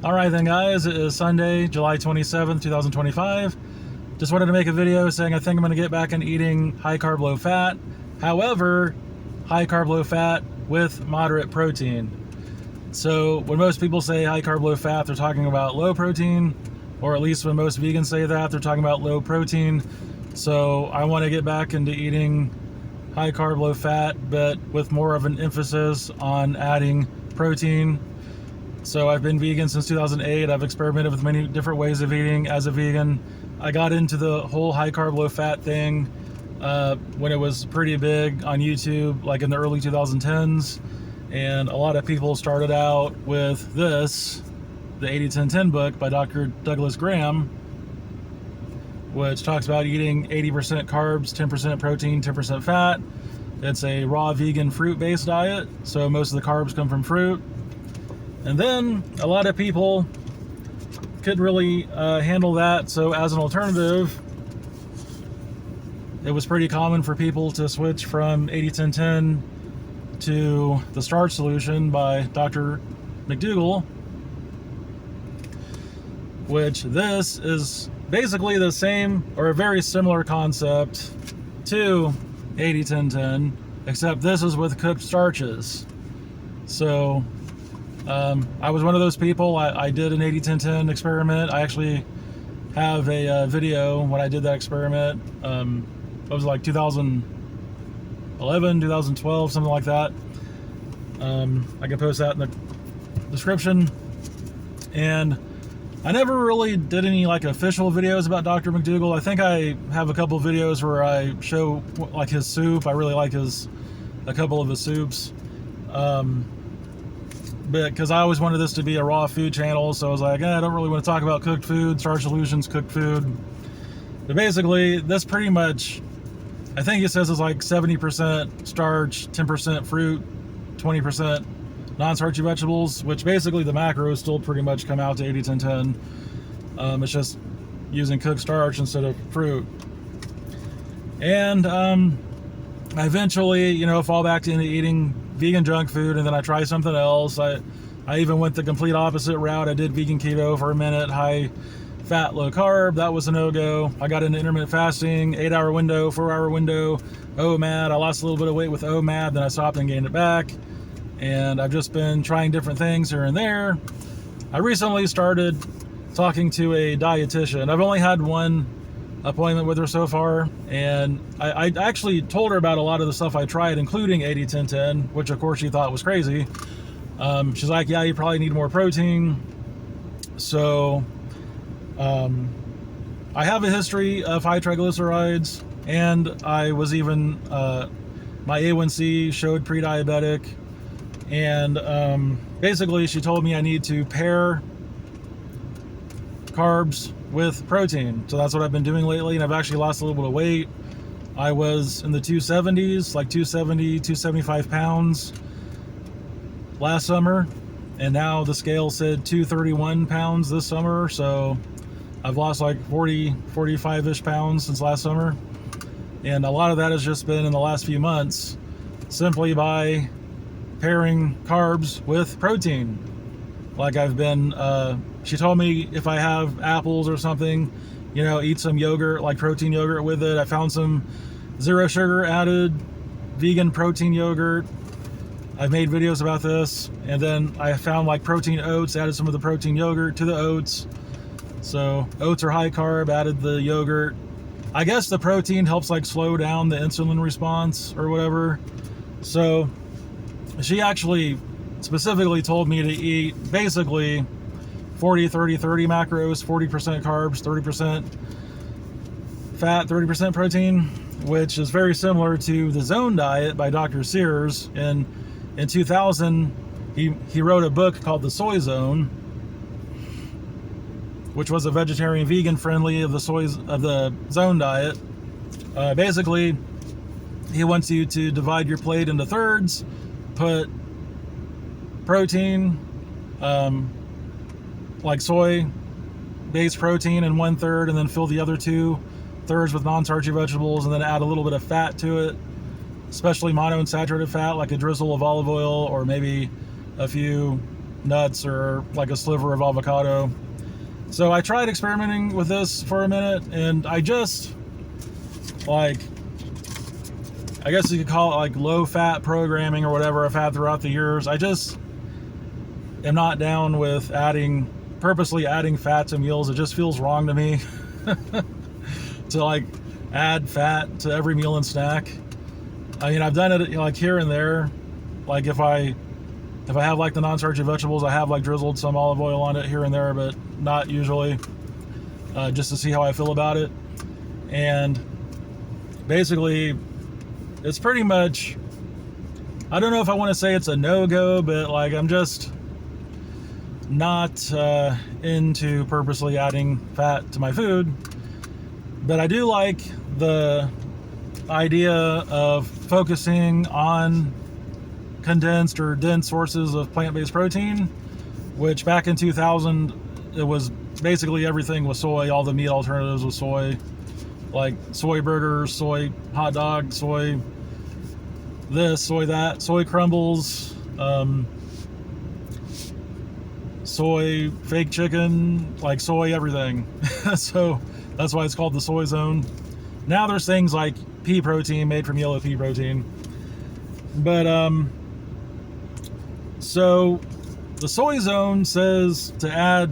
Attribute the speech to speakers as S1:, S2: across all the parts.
S1: Alright then guys, it is Sunday, July 27th, 2025. Just wanted to make a video saying I think I'm going to get back into eating high carb, low fat. However, high carb, low fat with moderate protein. So when most people say high carb, low fat, they're talking about low protein, or at least when most vegans say that, they're talking about low protein. So I want to get back into eating high carb, low fat, but with more of an emphasis on adding protein. So I've been vegan since 2008. I've experimented with many different ways of eating as a vegan. I got into the whole high carb, low fat thing when it was pretty big on YouTube, like in the early 2010s. And a lot of people started out with this, the 80-10-10 book by Dr. Douglas Graham, which talks about eating 80% carbs, 10% protein, 10% fat. It's a raw vegan fruit-based diet, so most of the carbs come from fruit. And then a lot of people couldn't really handle that, so as an alternative, it was pretty common for people to switch from 80-10-10 to the Starch solution by Dr. McDougall, which this is basically the same or a very similar concept to 80-10-10, except this is with cooked starches. So I was one of those people. I did an 80-10-10 experiment. I actually have a video when I did that experiment. It was like 2011, 2012, something like that. I can post that in the description. And I never really did any like official videos about Dr. McDougall. I think I have a couple of videos where I show like his soup. I really like a couple of his soups. But because I always wanted this to be a raw food channel, so I was like, I don't really want to talk about cooked food, Starch solutions, cooked food. But basically, this pretty much, I think it says it's like 70% starch, 10% fruit, 20% non-starchy vegetables, which basically the macros still pretty much come out to 80-10-10. It's just using cooked starch instead of fruit. And I eventually, fall back into eating vegan junk food, and then I try something else. I even went the complete opposite route. I did vegan keto for a minute, high fat, low carb. That was a no-go. I got into intermittent fasting, 8-hour window, 4-hour window, OMAD. I lost a little bit of weight with OMAD, then I stopped and gained it back. And I've just been trying different things here and there. I recently started talking to a dietitian. I've only had one appointment with her so far, and I actually told her about a lot of the stuff I tried, including 80-10-10, which of course she thought was crazy. She's like, yeah, you probably need more protein. So I have a history of high triglycerides, and I was even my A1C showed pre-diabetic, and basically she told me I need to pair carbs with protein. So that's what I've been doing lately, and I've actually lost a little bit of weight. I was in the 270s, like 270, 275 pounds last summer, and now the scale said 231 pounds this summer. So I've lost like 45-ish pounds since last summer. And a lot of that has just been in the last few months, simply by pairing carbs with protein. Like I've been, she told me if I have apples or something, eat some yogurt, like protein yogurt with it. I found some zero sugar added vegan protein yogurt. I've made videos about this. And then I found like protein oats, added some of the protein yogurt to the oats. So oats are high carb, added the yogurt. I guess the protein helps like slow down the insulin response or whatever. So she actually specifically told me to eat basically 40-30-30 macros, 40% carbs, 30% fat, 30% protein, which is very similar to the Zone diet by Dr. Sears. And in 2000, he wrote a book called The Soy Zone, which was a vegetarian, vegan friendly of the Zone diet. Basically, he wants you to divide your plate into thirds, put protein, like soy-based protein in 1/3, and then fill the other 2/3 with non-starchy vegetables, and then add a little bit of fat to it, especially monounsaturated fat, like a drizzle of olive oil, or maybe a few nuts or like a sliver of avocado. So I tried experimenting with this for a minute, and I just, like, I guess you could call it like low fat programming or whatever I've had throughout the years. I just am not down with purposely adding fat to meals. It just feels wrong to me to like add fat to every meal and snack. I mean, I've done it like here and there. Like if I have like the non-starchy vegetables, I have like drizzled some olive oil on it here and there, but not usually, just to see how I feel about it. And basically, it's pretty much, I don't know if I want to say it's a no-go, but like I'm just not into purposely adding fat to my food. But I do like the idea of focusing on condensed or dense sources of plant-based protein, which back in 2000, it was basically everything was soy. All the meat alternatives was soy, like soy burgers, soy hot dogs, soy this, soy that, soy crumbles, soy fake chicken, like soy everything. So that's why it's called the soy zone. Now there's things like pea protein made from yellow pea protein. But so the soy zone says to add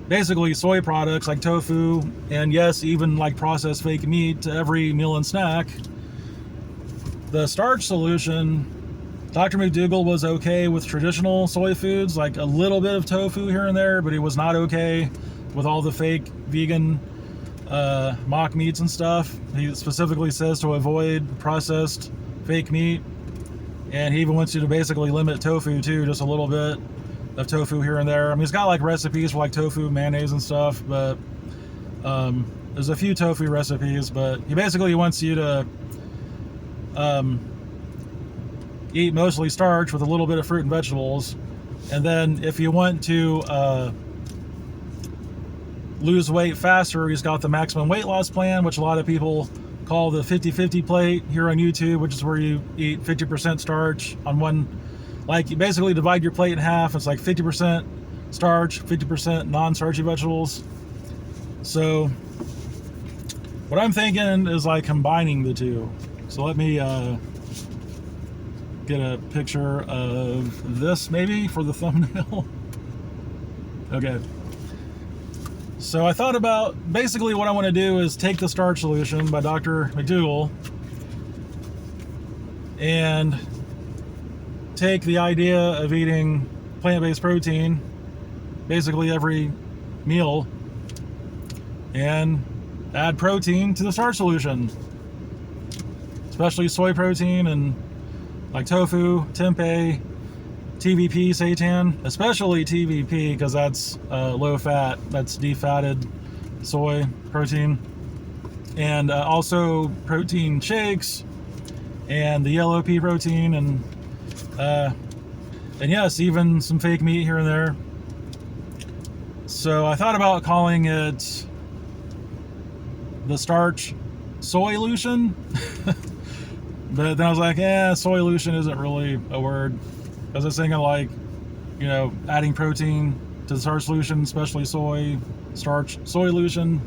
S1: basically soy products like tofu and yes, even like processed fake meat to every meal and snack. The starch solution, Dr. McDougall was okay with traditional soy foods, like a little bit of tofu here and there, but he was not okay with all the fake vegan mock meats and stuff. He specifically says to avoid processed fake meat, and he even wants you to basically limit tofu too, just a little bit of tofu here and there. I mean, he's got like recipes for like tofu mayonnaise and stuff, but there's a few tofu recipes, but he basically wants you to eat mostly starch with a little bit of fruit and vegetables. And then if you want to lose weight faster, he's got the maximum weight loss plan, which a lot of people call the 50-50 plate here on YouTube, which is where you eat 50% starch on one, like you basically divide your plate in half. It's like 50% starch, 50% non-starchy vegetables. So what I'm thinking is like combining the two. So let me get a picture of this maybe for the thumbnail. Okay. So I thought about, basically what I want to do is take the Starch Solution by Dr. McDougall and take the idea of eating plant-based protein basically every meal and add protein to the Starch Solution, especially soy protein and like tofu, tempeh, TVP, seitan, especially TVP because that's low fat, that's defatted soy protein, and also protein shakes and the yellow pea protein, and yes, even some fake meat here and there. So I thought about calling it the Starch Soy-lution, but then I was like, soy-lution isn't really a word. I was thinking like, you know, adding protein to the starch solution, especially soy, starch, soy-lution.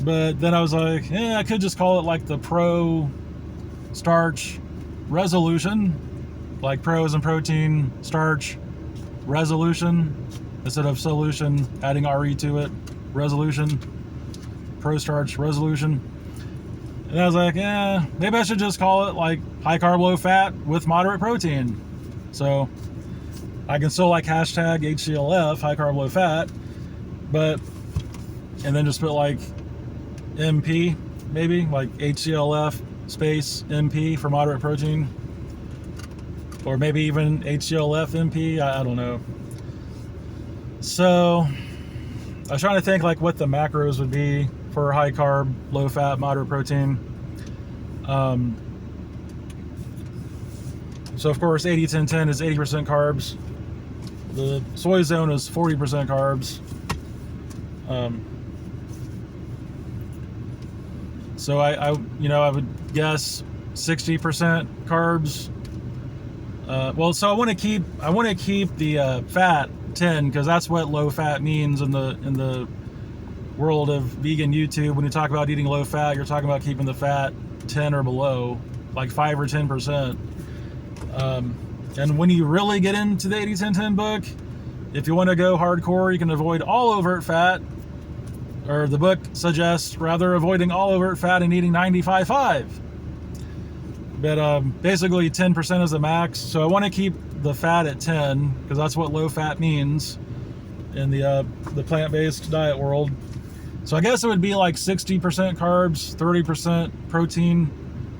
S1: But then I was like, I could just call it like the Pro Starch Resolution, like pros and protein, starch, resolution, instead of solution, adding RE to it, resolution, Pro Starch Resolution. And I was like, maybe I should just call it like high carb, low fat with moderate protein. So I can still like hashtag HCLF, high carb, low fat, but, and then just put like MP, maybe like HCLF space MP for moderate protein, or maybe even HCLFMP, I don't know. So I was trying to think like what the macros would be for high carb, low fat, moderate protein. So of course 80-10-10 is 80% carbs. The soy zone is 40% carbs. So I would guess 60% carbs Well, so I want to keep the fat 10, because that's what low fat means in the world of vegan YouTube. When you talk about eating low fat, you're talking about keeping the fat 10 or below, like 5 or 10%. And when you really get into the 80-10-10 book, if you want to go hardcore, you can avoid all overt fat, or the book suggests rather avoiding all overt fat and eating 95-5. But basically 10% is the max. So I want to keep the fat at 10, because that's what low fat means in the plant-based diet world. So I guess it would be like 60% carbs, 30% protein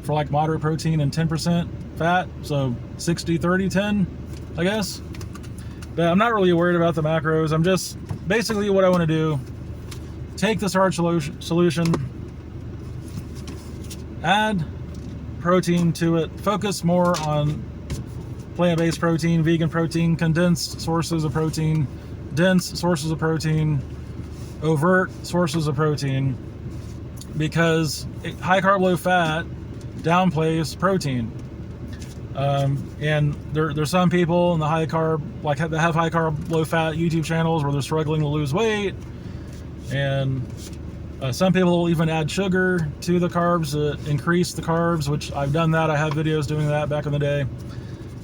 S1: for like moderate protein, and 10% fat. So 60, 30, 10, I guess. But I'm not really worried about the macros. I'm just basically what I want to do. Take the starch solution, add protein to it, focus more on plant-based protein, vegan protein, condensed sources of protein, dense sources of protein, overt sources of protein, because high carb low fat downplays protein. And there's some people in the high carb, like that have high carb low fat YouTube channels where they're struggling to lose weight, and some people will even add sugar to the carbs to increase the carbs, which I've done that. I have videos doing that back in the day.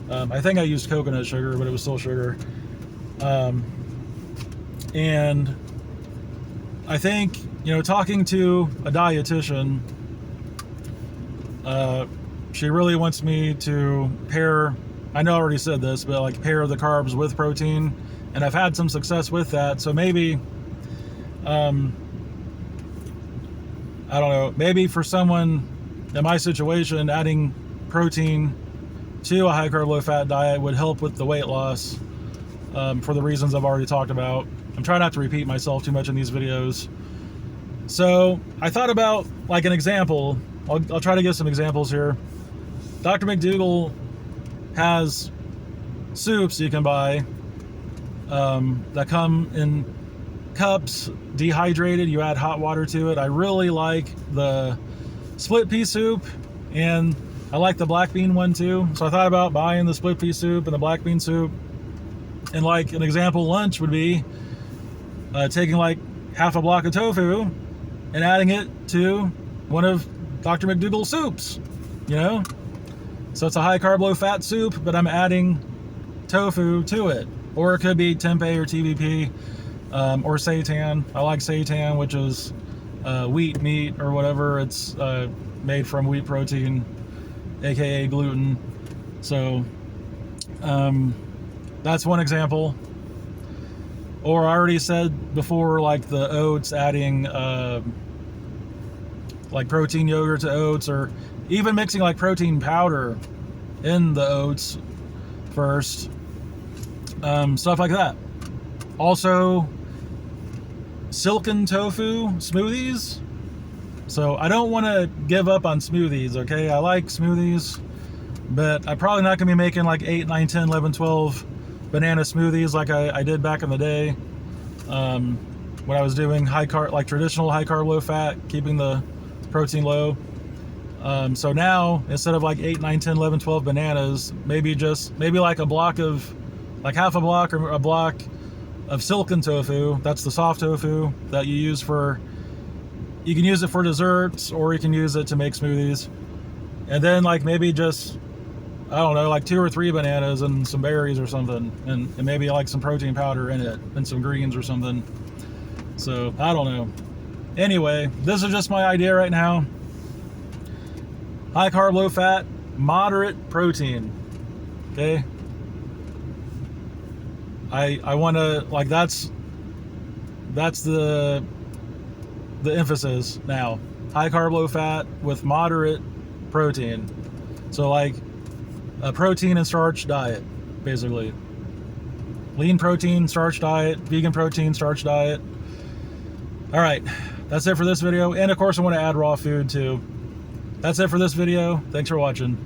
S1: I think I used coconut sugar, but it was still sugar. And I think, talking to a dietitian, she really wants me to pair, I know I already said this, but like pair the carbs with protein. And I've had some success with that. So maybe, I don't know, maybe for someone in my situation, adding protein to a high carb low fat diet would help with the weight loss, for the reasons I've already talked about. I'm trying not to repeat myself too much in these videos. So I thought about like an example. I'll try to give some examples here. Dr. McDougall has soups you can buy that come in cups, dehydrated. You add hot water to it. I really like the split pea soup, and I like the black bean one too. So I thought about buying the split pea soup and the black bean soup. And like an example lunch would be taking like half a block of tofu and adding it to one of Dr. McDougall's soups, So it's a high carb, low fat soup, but I'm adding tofu to it. Or it could be tempeh or TVP, or seitan. I like seitan, which is wheat meat or whatever. It's made from wheat protein, aka gluten. So that's one example. Or I already said before, like the oats, adding like protein yogurt to oats, or even mixing like protein powder in the oats first. Stuff like that. Also, silken tofu smoothies. So I don't want to give up on smoothies, okay? I like smoothies, but I'm probably not going to be making like 8, 9, 10, 11, 12 banana smoothies like I did back in the day, when I was doing high carb, like traditional high carb low fat, keeping the protein low. So now, instead of like 8, 9, 10, 11, 12 bananas, maybe like a block of, like half a block or a block of silken tofu. That's the soft tofu that you use you can use it for desserts, or you can use it to make smoothies. And then like maybe just, I don't know, like 2 or 3 bananas and some berries or something, and maybe like some protein powder in it and some greens or something. So I don't know. Anyway, this is just my idea right now. High carb, low fat, moderate protein. Okay. I want to, like, that's the emphasis now. High carb, low fat with moderate protein. So like a protein and starch diet, basically. Lean protein, starch diet, vegan protein, starch diet. All right, that's it for this video. And of course I want to add raw food too. That's it for this video. Thanks for watching.